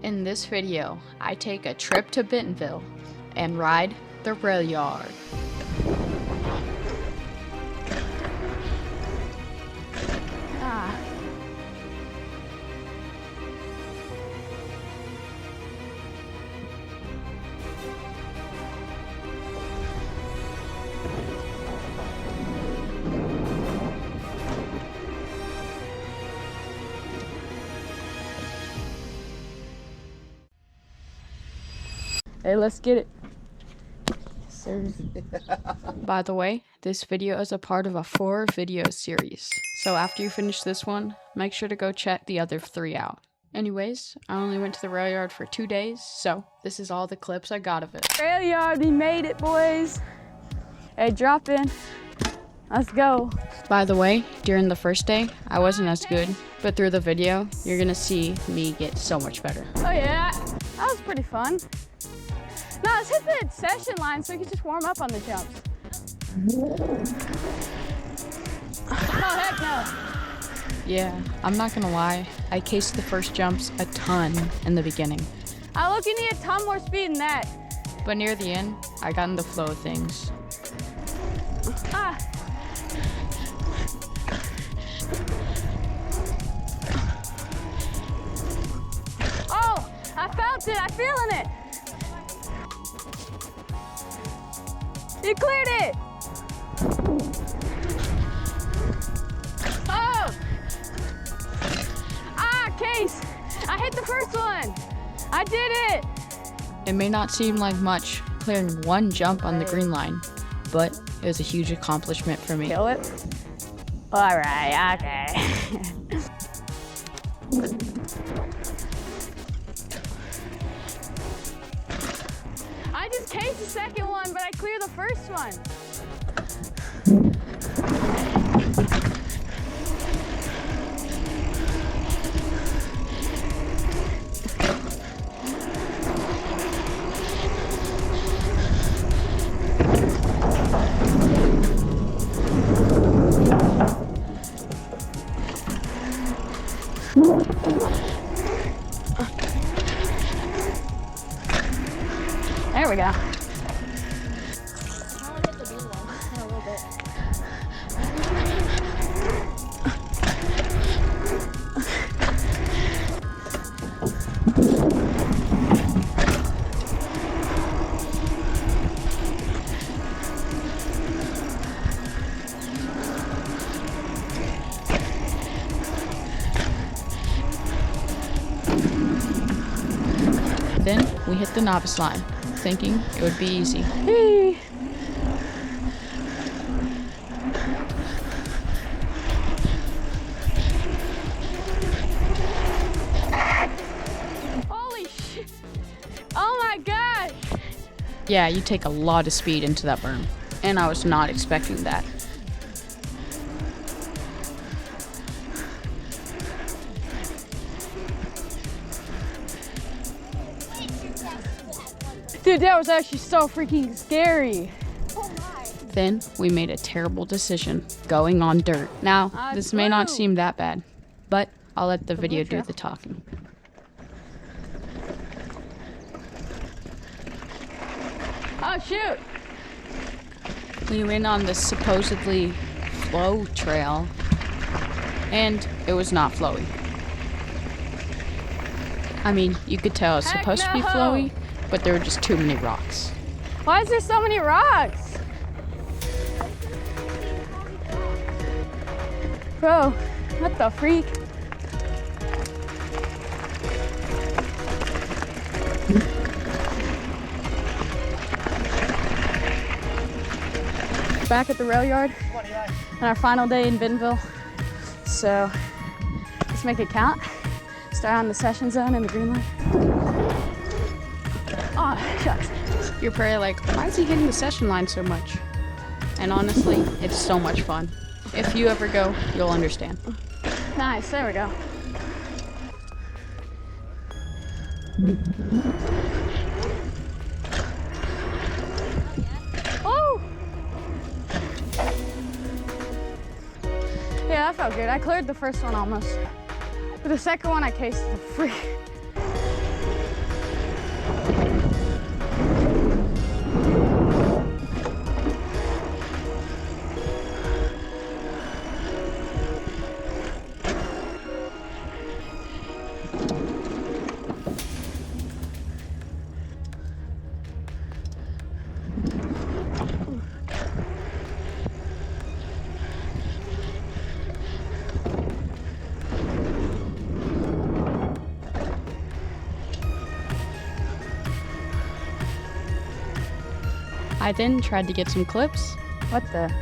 In this video, I take a trip to Bentonville and ride the Railyard. Hey, let's get it. Sir. By the way, this video is a part of a 4-video series. So after you finish this one, make sure to go check the other 3 out. Anyways, I only went to the Railyard for 2 days, so this is all the clips I got of it. Railyard, we made it, boys. Hey, drop in. Let's go. By the way, during the first day, I wasn't as good, but through the video, you're gonna see me get so much better. Oh yeah, that was pretty fun. Now let's hit the session line so we can just warm up on the jumps. Oh heck no. Yeah, I'm not gonna lie, I cased the first jumps a ton in the beginning. Look, you need a ton more speed than that. But near the end, I got in the flow of things. Oh, I felt it, I'm feeling it. You cleared it! Oh! Case! I hit the first one! I did it! It may not seem like much, clearing 1 jump on the green line, but it was a huge accomplishment for me. Kill it? Alright, okay. I just cased the second one, but I cleared the first one. There we go. Then we hit the novice line, thinking it would be easy. Hey. Holy shit! Oh my gosh! Yeah, you take a lot of speed into that berm, and I was not expecting that. Dude, that was actually so freaking scary. Then we made a terrible decision, going on dirt. Now, this may not seem that bad, but I'll let the video do the talking. Oh shoot! We went on the supposedly flow trail, and it was not flowy. I mean, you could tell it's supposed to be flowy, but there were just too many rocks. Why is there so many rocks? Bro, what the freak? Back at the Railyard on our final day in Bentonville. So let's make it count. Start on the session zone in the green line. Oh, shucks. You're probably like, why is he hitting the session line so much? And honestly, it's so much fun. If you ever go, you'll understand. Nice, there we go. Oh! Yeah, that felt good. I cleared the first one almost. For the second one, I cased the free. I then tried to get some clips. What the?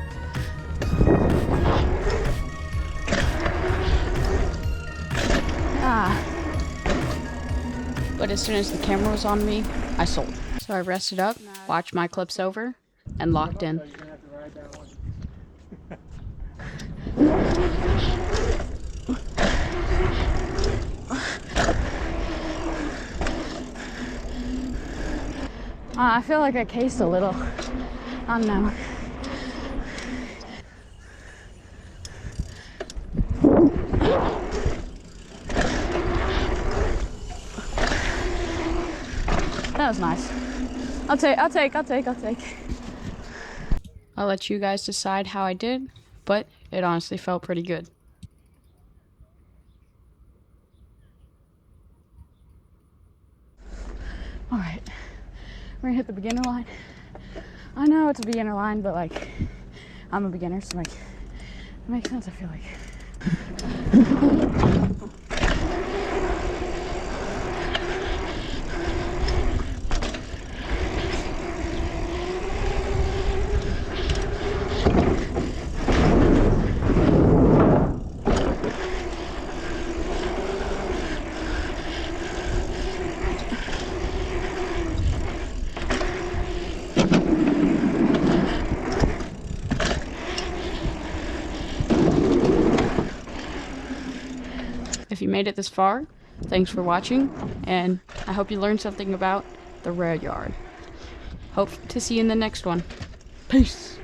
But as soon as the camera was on me, I sold. So I rested up, watched my clips over, and locked in. I feel like I cased a little. I don't know. That was nice. I'll take. I'll let you guys decide how I did, but it honestly felt pretty good. All right, we're gonna hit the beginner line. I know it's a beginner line, but like, I'm a beginner, so like, it makes sense, I feel like. If you made it this far, thanks for watching, and I hope you learned something about the Railyard. Hope to see you in the next one. Peace!